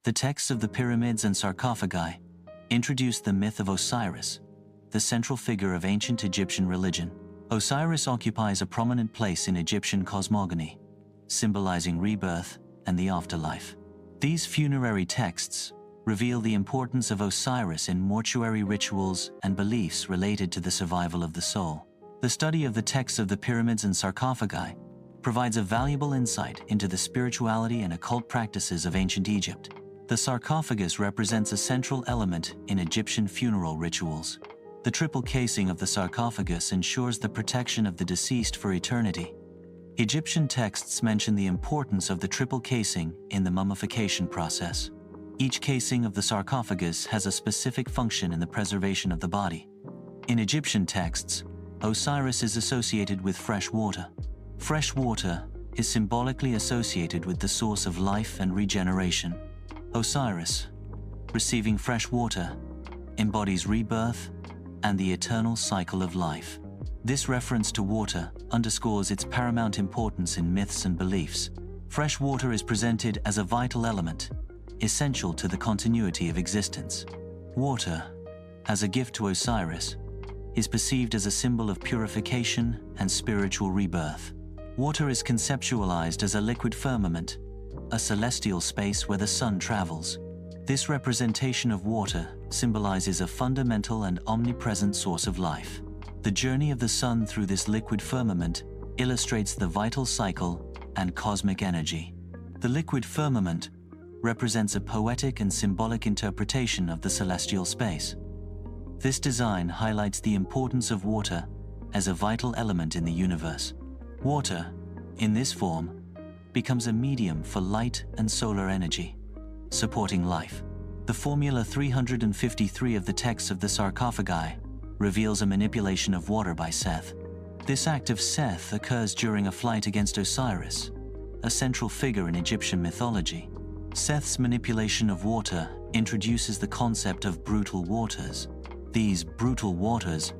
The texts of the pyramids and sarcophagi introduced the myth of Osiris, the central figure of ancient Egyptian religion. Osiris occupies a prominent place in Egyptian cosmogony, symbolizing rebirth and the afterlife. These funerary texts reveal the importance of Osiris in mortuary rituals and beliefs related to the survival of the soul. The study of the texts of the pyramids and sarcophagi provides a valuable insight into the spirituality and occult practices of ancient Egypt. The sarcophagus represents a central element in Egyptian funeral rituals. The triple casing of the sarcophagus ensures the protection of the deceased for eternity. Egyptian texts mention the importance of the triple casing in the mummification process. Each casing of the sarcophagus has a specific function in the preservation of the body. In Egyptian texts, Osiris is associated with fresh water. Fresh water is symbolically associated with the source of life and regeneration. Osiris, receiving fresh water, embodies rebirth and the eternal cycle of life. This reference to water underscores its paramount importance in myths and beliefs. Fresh water is presented as a vital element, essential to the continuity of existence. Water, as a gift to Osiris, is perceived as a symbol of purification and spiritual rebirth. Water is conceptualized as a liquid firmament, a celestial space where the sun travels. This representation of water symbolizes a fundamental and omnipresent source of life. The journey of the sun through this liquid firmament illustrates the vital cycle and cosmic energy. The liquid firmament represents a poetic and symbolic interpretation of the celestial space. This design highlights the importance of water as a vital element in the universe. Water, in this form, becomes a medium for light and solar energy, supporting life. The Formula 353 of the texts of the sarcophagi reveals a manipulation of water by Seth. This act of Seth occurs during a flight against Osiris, a central figure in Egyptian mythology. Seth's manipulation of water introduces the concept of brutal waters. These brutal waters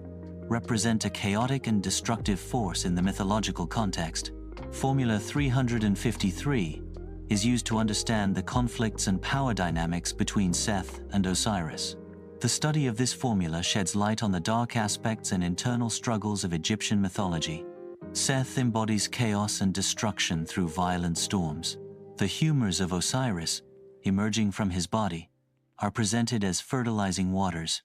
represent a chaotic and destructive force in the mythological context. Formula 353 is used to understand the conflicts and power dynamics between Seth and Osiris. The study of this formula sheds light on the dark aspects and internal struggles of Egyptian mythology. Seth embodies chaos and destruction through violent storms. The humors of Osiris, emerging from his body, are presented as fertilizing waters.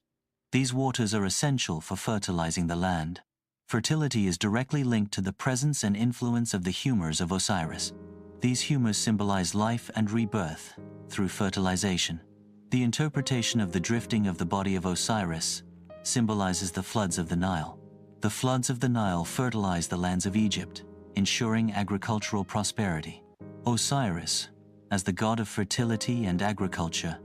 These waters are essential for fertilizing the land. Fertility is directly linked to the presence and influence of the humors of Osiris. These humors symbolize life and rebirth through fertilization. The interpretation of the drifting of the body of Osiris symbolizes the floods of the Nile. The floods of the Nile fertilize the lands of Egypt, ensuring agricultural prosperity. Osiris, as the god of fertility and agriculture,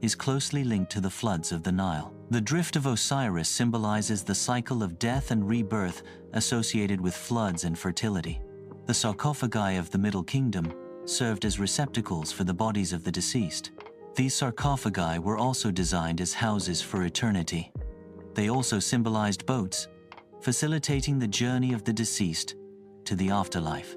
is closely linked to the floods of the Nile. The drift of Osiris symbolizes the cycle of death and rebirth associated with floods and fertility. The sarcophagi of the Middle Kingdom served as receptacles for the bodies of the deceased. These sarcophagi were also designed as houses for eternity. They also symbolized boats, facilitating the journey of the deceased to the afterlife.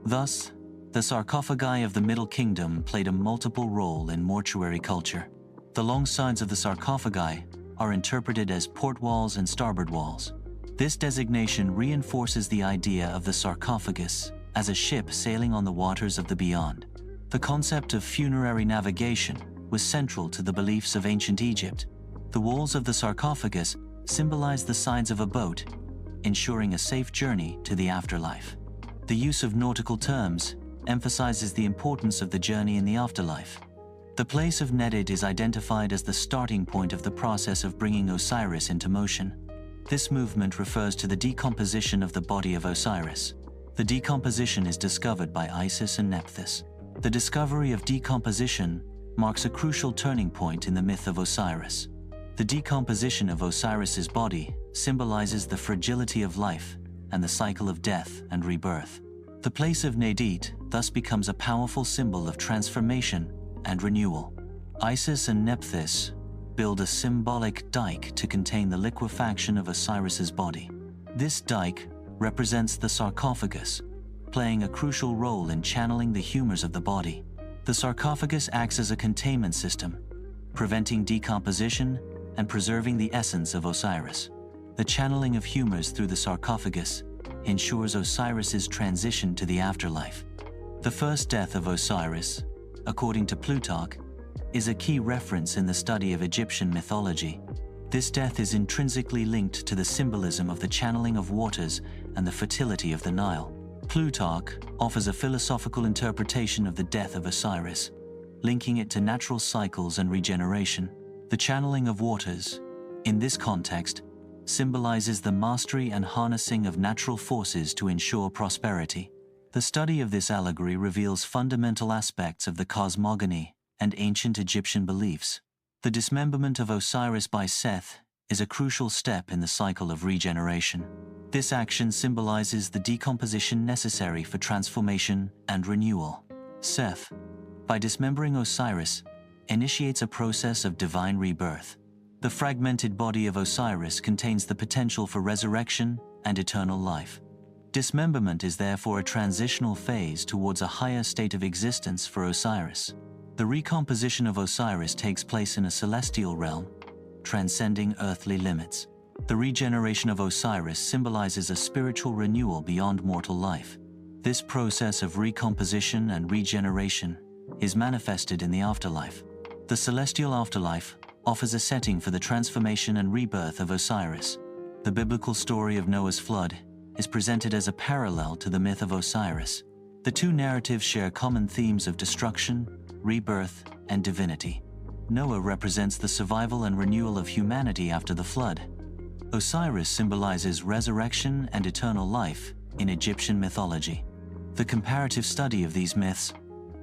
Thus, the sarcophagi of the Middle Kingdom played a multiple role in mortuary culture. The long sides of the sarcophagi are interpreted as port walls and starboard walls. This designation reinforces the idea of the sarcophagus as a ship sailing on the waters of the beyond. The concept of funerary navigation was central to the beliefs of ancient Egypt. The walls of the sarcophagus symbolize the sides of a boat, ensuring a safe journey to the afterlife. The use of nautical terms emphasizes the importance of the journey in the afterlife. The place of Nedid is identified as the starting point of the process of bringing Osiris into motion. This movement refers to the decomposition of the body of Osiris. The decomposition is discovered by Isis and Nephthys. The discovery of decomposition marks a crucial turning point in the myth of Osiris. The decomposition of Osiris's body symbolizes the fragility of life and the cycle of death and rebirth. The place of Nedid thus becomes a powerful symbol of transformation and renewal. Isis and Nephthys build a symbolic dike to contain the liquefaction of Osiris's body. This dike represents the sarcophagus, playing a crucial role in channeling the humors of the body. The sarcophagus acts as a containment system, preventing decomposition and preserving the essence of Osiris. The channeling of humors through the sarcophagus ensures Osiris's transition to the afterlife. The first death of Osiris, according to Plutarch, is a key reference in the study of Egyptian mythology. This death is intrinsically linked to the symbolism of the channeling of waters and the fertility of the Nile. Plutarch offers a philosophical interpretation of the death of Osiris, linking it to natural cycles and regeneration. The channeling of waters, in this context, symbolizes the mastery and harnessing of natural forces to ensure prosperity. The study of this allegory reveals fundamental aspects of the cosmogony and ancient Egyptian beliefs. The dismemberment of Osiris by Seth is a crucial step in the cycle of regeneration. This action symbolizes the decomposition necessary for transformation and renewal. Seth, by dismembering Osiris, initiates a process of divine rebirth. The fragmented body of Osiris contains the potential for resurrection and eternal life. Dismemberment is therefore a transitional phase towards a higher state of existence for Osiris. The recomposition of Osiris takes place in a celestial realm, transcending earthly limits. The regeneration of Osiris symbolizes a spiritual renewal beyond mortal life. This process of recomposition and regeneration is manifested in the afterlife. The celestial afterlife offers a setting for the transformation and rebirth of Osiris. The biblical story of Noah's flood is presented as a parallel to the myth of Osiris. The two narratives share common themes of destruction, rebirth, and divinity. Noah represents the survival and renewal of humanity after the flood. Osiris symbolizes resurrection and eternal life in Egyptian mythology. The comparative study of these myths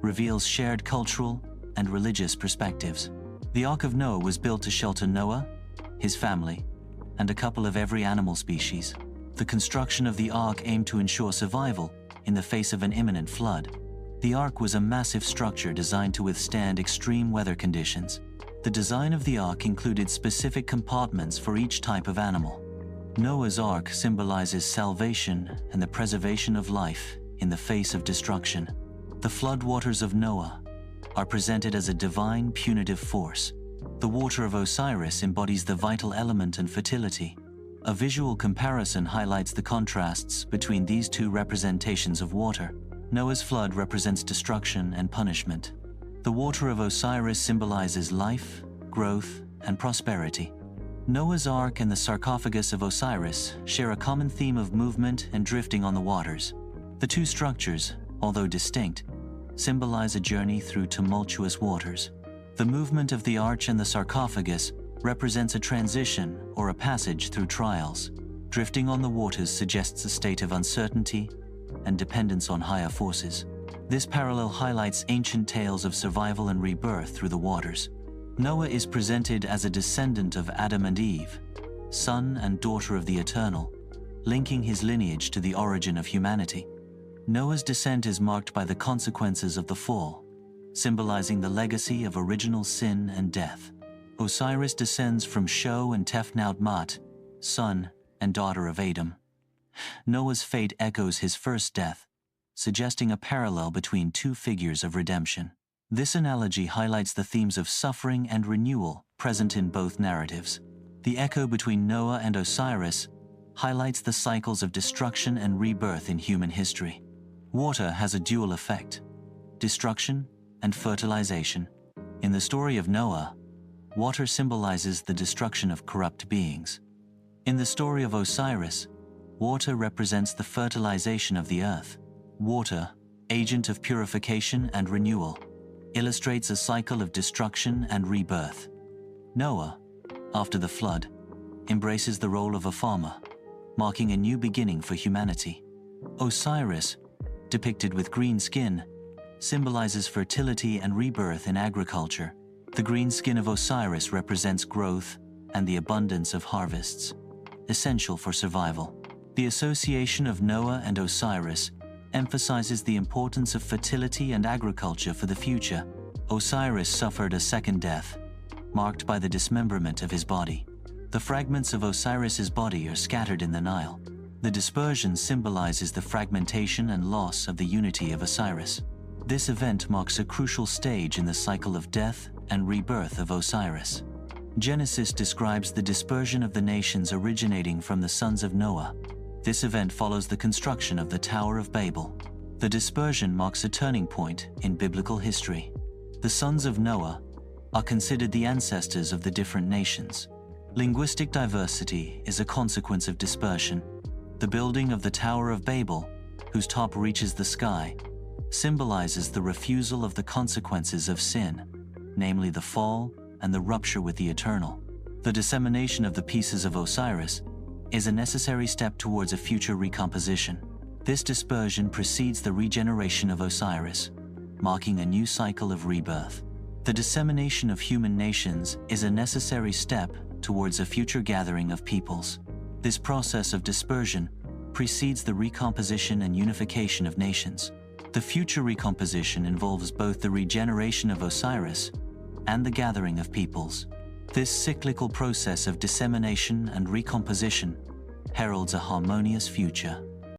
reveals shared cultural and religious perspectives. The Ark of Noah was built to shelter Noah, his family, and a couple of every animal species. The construction of the Ark aimed to ensure survival in the face of an imminent flood. The Ark was a massive structure designed to withstand extreme weather conditions. The design of the Ark included specific compartments for each type of animal. Noah's Ark symbolizes salvation and the preservation of life in the face of destruction. The floodwaters of Noah are presented as a divine punitive force. The water of Osiris embodies the vital element and fertility. A visual comparison highlights the contrasts between these two representations of water. Noah's flood represents destruction and punishment. The water of Osiris symbolizes life, growth, and prosperity. Noah's Ark and the sarcophagus of Osiris share a common theme of movement and drifting on the waters. The two structures, although distinct, symbolize a journey through tumultuous waters. The movement of the arch and the sarcophagus represents a transition or a passage through trials. Drifting on the waters suggests a state of uncertainty and dependence on higher forces. This parallel highlights ancient tales of survival and rebirth through the waters. Noah is presented as a descendant of Adam and Eve, son and daughter of the Eternal, linking his lineage to the origin of humanity. Noah's descent is marked by the consequences of the fall, symbolizing the legacy of original sin and death. Osiris descends from Sho and Tefnaut-Mat, son and daughter of Adam. Noah's fate echoes his first death, suggesting a parallel between two figures of redemption. This analogy highlights the themes of suffering and renewal present in both narratives. The echo between Noah and Osiris highlights the cycles of destruction and rebirth in human history. Water has a dual effect: destruction and fertilization. In the story of Noah, water symbolizes the destruction of corrupt beings. In the story of Osiris, water represents the fertilization of the earth. Water, agent of purification and renewal, illustrates a cycle of destruction and rebirth. Noah, after the flood, embraces the role of a farmer, marking a new beginning for humanity. Osiris, depicted with green skin, symbolizes fertility and rebirth in agriculture. The green skin of Osiris represents growth and the abundance of harvests, essential for survival. The association of Noah and Osiris emphasizes the importance of fertility and agriculture for the future. Osiris suffered a second death, marked by the dismemberment of his body. The fragments of Osiris's body are scattered in the Nile. The dispersion symbolizes the fragmentation and loss of the unity of Osiris. This event marks a crucial stage in the cycle of death and rebirth of Osiris. Genesis describes the dispersion of the nations originating from the sons of Noah. This event follows the construction of the Tower of Babel. The dispersion marks a turning point in biblical history. The sons of Noah are considered the ancestors of the different nations. Linguistic diversity is a consequence of dispersion. The building of the Tower of Babel, whose top reaches the sky, symbolizes the refusal of the consequences of sin, namely the fall and the rupture with the eternal. The dissemination of the pieces of Osiris is a necessary step towards a future recomposition. This dispersion precedes the regeneration of Osiris, marking a new cycle of rebirth. The dissemination of human nations is a necessary step towards a future gathering of peoples. This process of dispersion precedes the recomposition and unification of nations. The future recomposition involves both the regeneration of Osiris and the gathering of peoples. This cyclical process of dissemination and recomposition heralds a harmonious future.